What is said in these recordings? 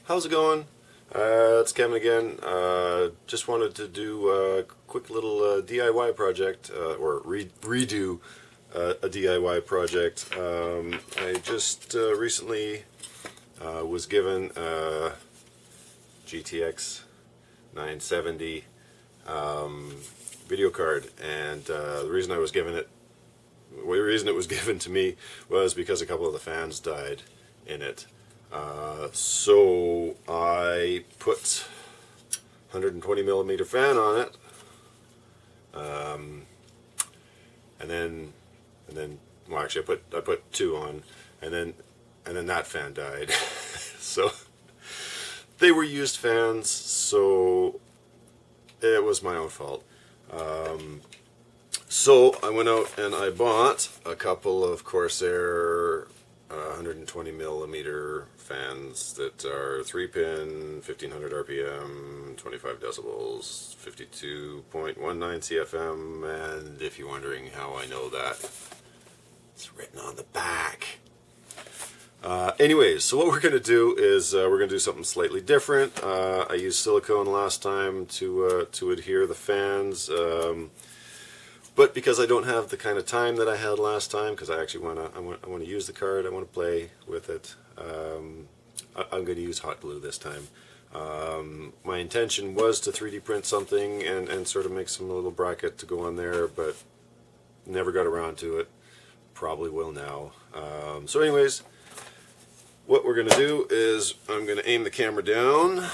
How's it going? It's Kevin again. Just wanted to do a quick little DIY project, or redo a DIY project. I just recently was given a GTX 970 video card, and the reason I was given it, the reason it was given to me was because a couple of the fans died in it. So I put 120 millimeter fan on it, and then well, actually I put two on, and then that fan died. So they were used fans, so it was my own fault. So I went out and I bought a couple of Corsair 120 millimeter fans that are 3-pin, 1500 RPM, 25 decibels, 52.19 CFM, and if you're wondering how I know that, it's written on the back. Anyways, so what we're going to do is we're going to do something slightly different. I used silicone last time to adhere the fans. But because I don't have the kind of time that I had last time, because I actually want to use the card, I want to play with it. I'm going to use hot glue this time. My intention was to 3D print something and sort of make some little bracket to go on there, but never got around to it. Probably will now. So anyways, what we're going to do is I'm going to aim the camera down,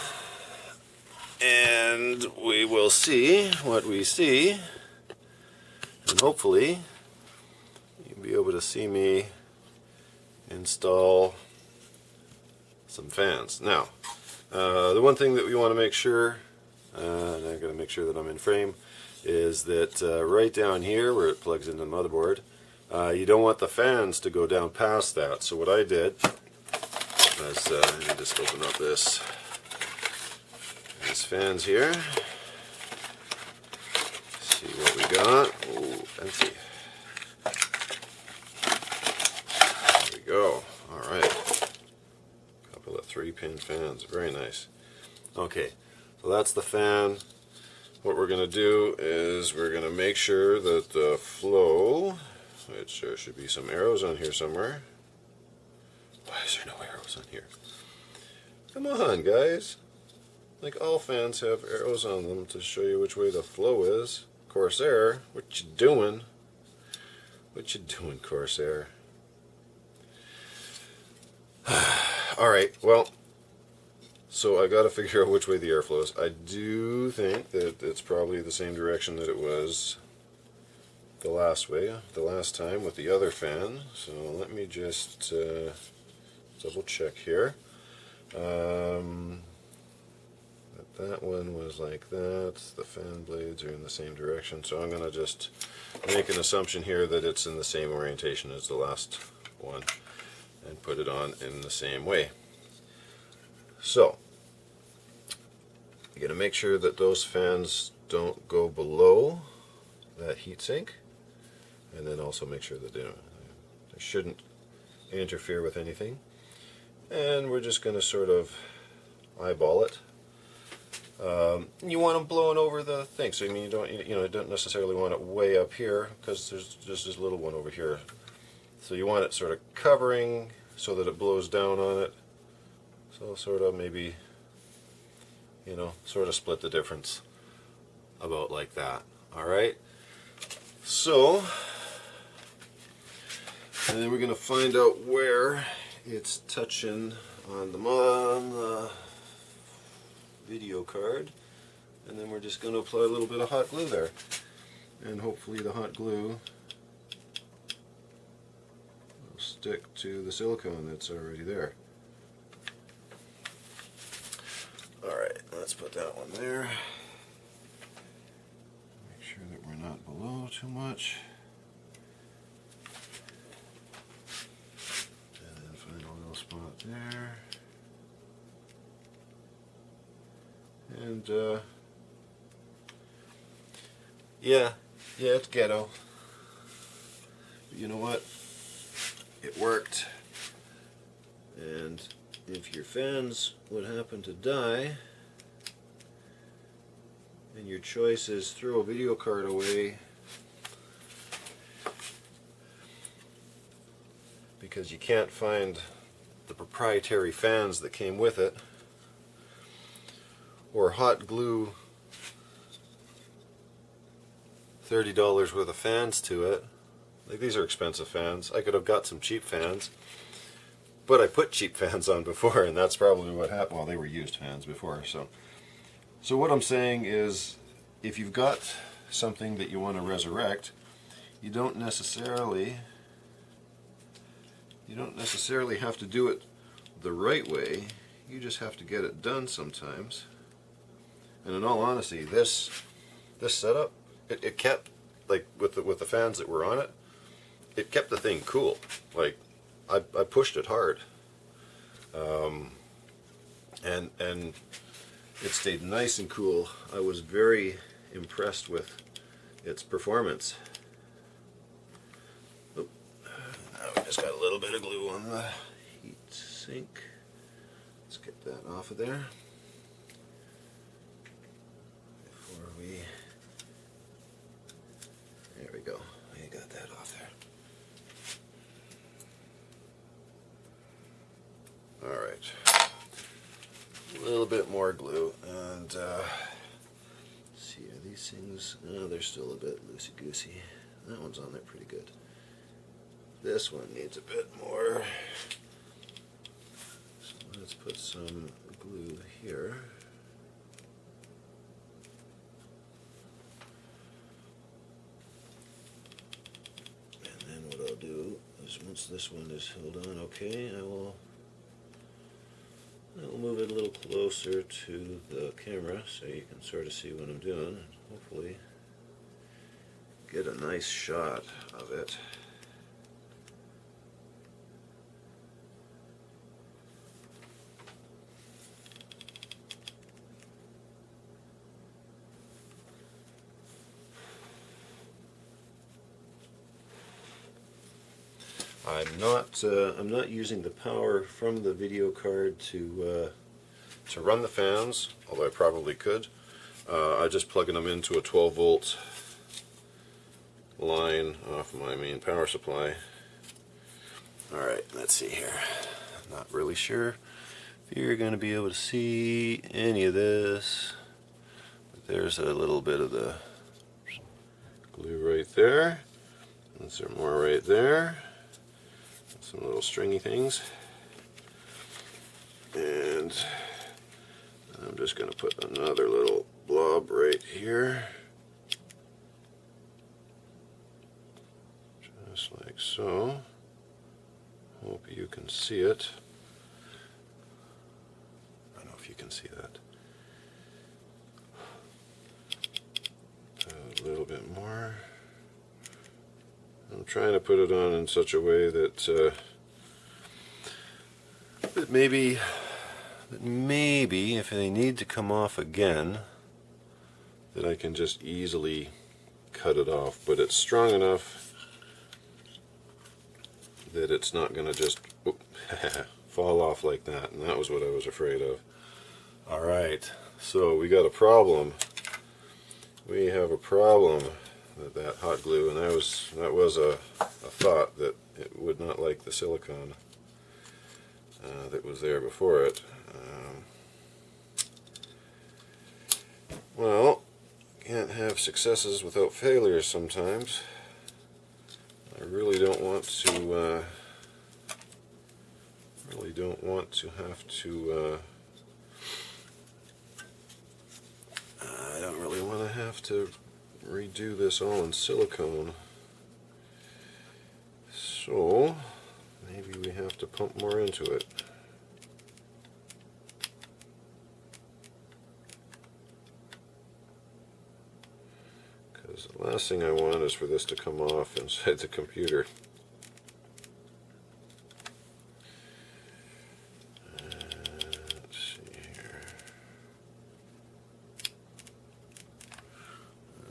and we will see what we see. And hopefully you'll be able to see me install some fans. Now, the one thing that we want to make sure, and I'm going to make sure that I'm in frame, is that right down here where it plugs into the motherboard, you don't want the fans to go down past that. So what I did is, let me just open up these fans here. See what we got. Oh, empty. There we go. Alright. Couple of 3-pin fans. Very nice. Okay, so that's the fan. What we're going to do is we're going to make sure that the flow, which there should be some arrows on here somewhere. Why is there no arrows on here? Come on, guys. Like, all fans have arrows on them to show you which way the flow is. Corsair, what you doing? What you doing, Corsair? Alright, well, so I gotta figure out which way the air flows. I do think that it's probably the same direction that it was the last time with the other fan. So let me just double check here. That one was like that. The fan blades are in the same direction, so I'm going to just make an assumption here that it's in the same orientation as the last one and put it on in the same way. So you're going to make sure that those fans don't go below that heatsink, and then also make sure that they shouldn't interfere with anything. And we're just going to sort of eyeball it. You want them blowing over the thing, so I mean you don't necessarily want it way up here, because there's just this little one over here. So you want it sort of covering so that it blows down on it. So sort of maybe, sort of split the difference about like that. All right. So, and then we're going to find out where it's touching on the video card, and then we're just going to apply a little bit of hot glue there, and hopefully the hot glue will stick to the silicone that's already there. Alright, let's put that one there. Make sure that we're not below too much. And then find a little spot there. And yeah, it's ghetto. But you know what? It worked, and if your fans would happen to die and your choice is throw a video card away because you can't find the proprietary fans that came with it, or hot glue $30 worth of fans to it. Like, these are expensive fans. I could have got some cheap fans, but I put cheap fans on before, and that's probably what happened. Well, they were used fans before. So what I'm saying is, if you've got something that you want to resurrect, you don't necessarily have to do it the right way. You just have to get it done sometimes. And in all honesty, this setup, it kept, like, with the fans that were on it, it kept the thing cool. Like, I pushed it hard, and it stayed nice and cool. I was very impressed with its performance. Oh, now we just got a little bit of glue on the heat sink. Let's get that off of there before we. There we go. We got that off there. All right. A little bit more glue, and see, are these things? Oh, they're still a bit loosey-goosey. That one's on there pretty good. This one needs a bit more. So let's put some glue here. And then what I'll do is, once this one is held on okay, I'll move it a little closer to the camera so you can sort of see what I'm doing, and hopefully get a nice shot of it. I'm not using the power from the video card to run the fans, although I probably could. I'm just plugging them into a 12-volt line off my main power supply. Alright, let's see here. Not really sure if you're going to be able to see any of this, but there's a little bit of the glue right there, and some more right there. Some little stringy things, and I'm just going to put another little blob right here, just like so. Hope you can see it. I don't know if you can see that. A little bit more. I'm trying to put it on in such a way that that maybe if they need to come off again, that I can just easily cut it off. But it's strong enough that it's not going to just fall off like that, and that was what I was afraid of. Alright, so we got a problem. We have a problem with that hot glue, and that was a thought that it would not like the silicone that was there before it. Well, can't have successes without failures sometimes. I really don't want to have to I don't really want to have to redo this all in silicone, so maybe we have to pump more into it. Because the last thing I want is for this to come off inside the computer. Let's see here.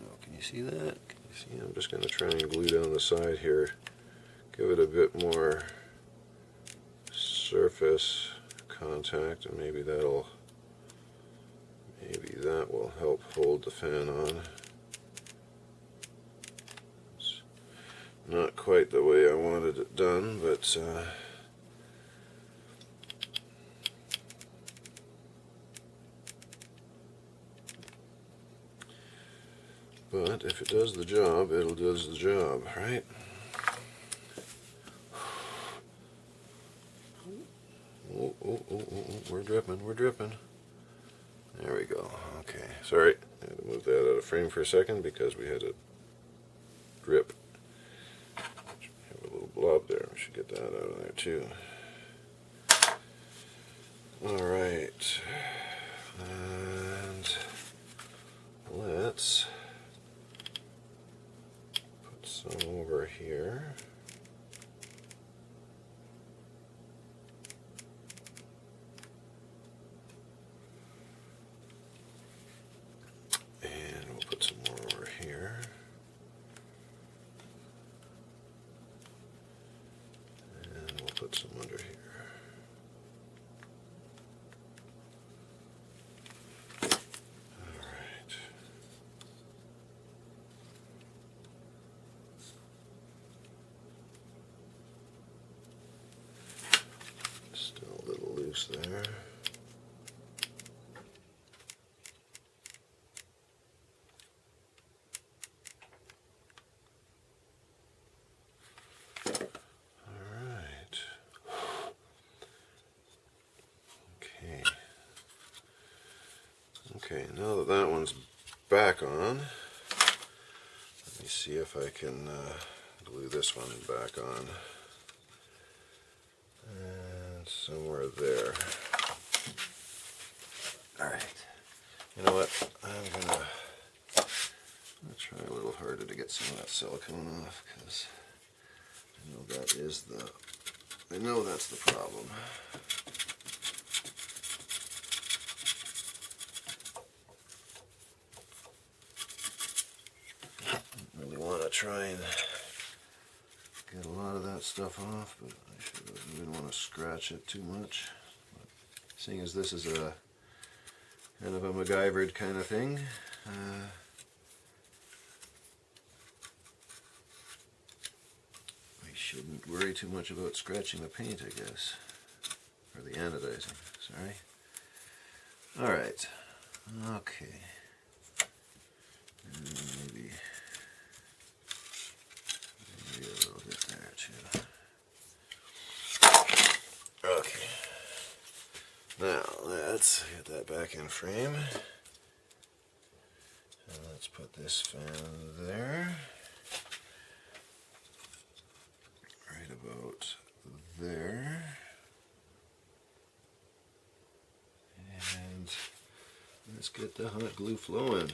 Oh, can you see that? Can you see? I'm just going to try and glue down the side here. Give it a bit more surface contact, and maybe that will help hold the fan on. It's not quite the way I wanted it done, but if it does the job, it'll does the job, right? Oh, we're dripping. There we go. Okay, sorry, I had to move that out of frame for a second because we had a drip. Have a little blob there. We should get that out of there too. All right, and let's put some over here. And we'll put some more over here. And we'll put some under here. Still a little loose there. Alright. Okay, now that that one's back on, let me see if I can glue this one back on. And somewhere there. Alright. You know what? I'm gonna try a little harder to get some of that silicone off, because I know that's the problem. I really want to try and get a lot of that stuff off, but I didn't want to scratch it too much. But seeing as this is a kind of a MacGyvered kind of thing, I shouldn't worry too much about scratching the paint, I guess, or the anodizing. Sorry. All right. Okay. Maybe a little bit there too. Okay. Now let's get that back in frame. And let's put this fan there. Right about there. And let's get the hot glue flowing.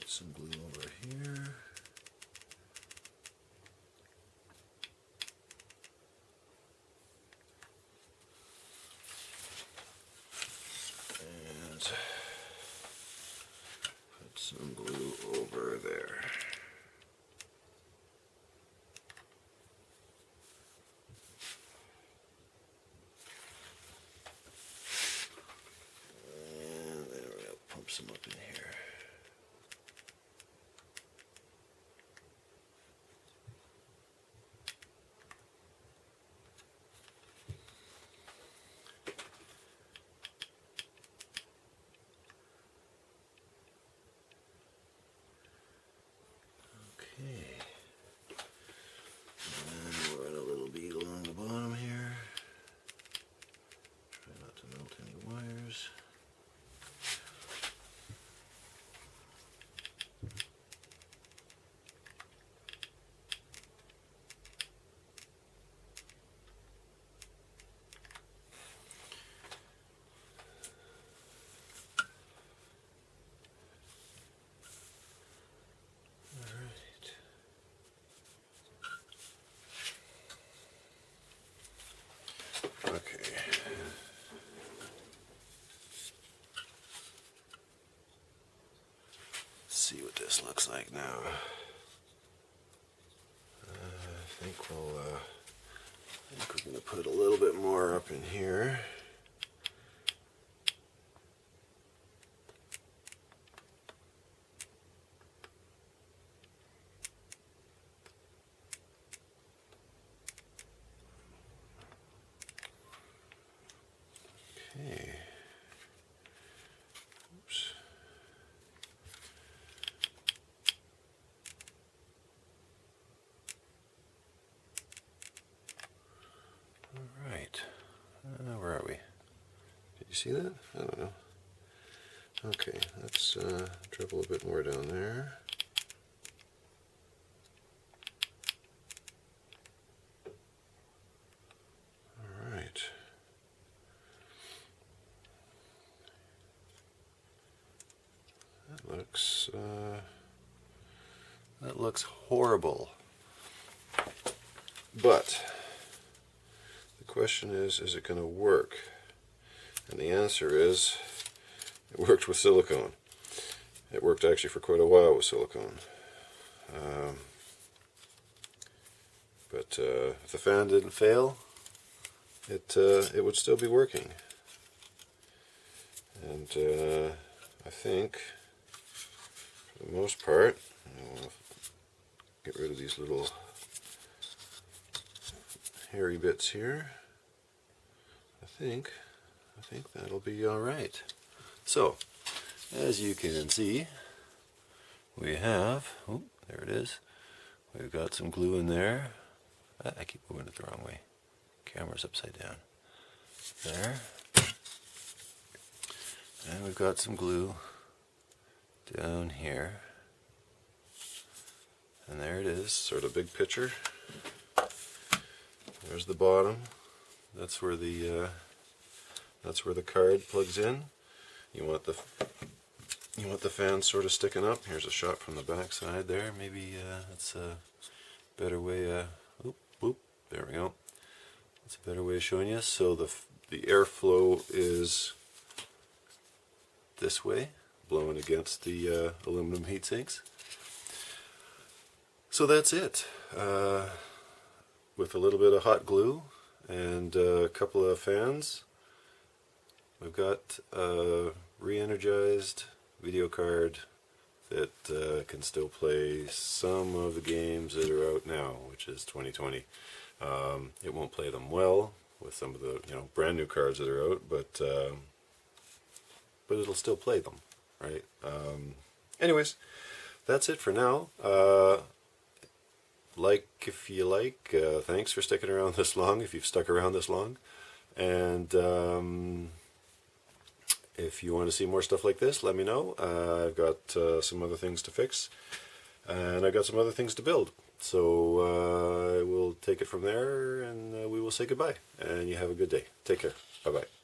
Some glue over here. And put some glue over there. And there we go, pump some up in here. now. I think we're going to put a little bit more up in here. Okay. Oops. All right. Where are we? Did you see that? I don't know. Okay, let's dribble a bit more down there. All right. That looks horrible. But the question is it going to work? And the answer is, it worked with silicone. It worked actually for quite a while with silicone. But if the fan didn't fail, it would still be working. And I think, for the most part, I'll get rid of these little hairy bits here. I think that'll be all right. So, as you can see, we have, oh, there it is. We've got some glue in there. I keep moving it the wrong way. Camera's upside down. There. And we've got some glue down here. And there it is, sort of big picture. There's the bottom. That's where the card plugs in. You want the fan sort of sticking up. Here's a shot from the back side there. Maybe that's a better way. Oop, whoop, there we go. That's a better way of showing you. So the airflow is this way, blowing against the aluminum heat sinks. So that's it. With a little bit of hot glue and a couple of fans, we've got a re-energized video card that can still play some of the games that are out now, which is 2020. It won't play them well with some of the brand new cards that are out, but it'll still play them, right? Anyways, that's it for now. Like if you like, thanks for sticking around this long, if you've stuck around this long. And if you want to see more stuff like this, let me know. I've got some other things to fix, and I've got some other things to build. So I will take it from there, and we will say goodbye. And you have a good day. Take care. Bye-bye.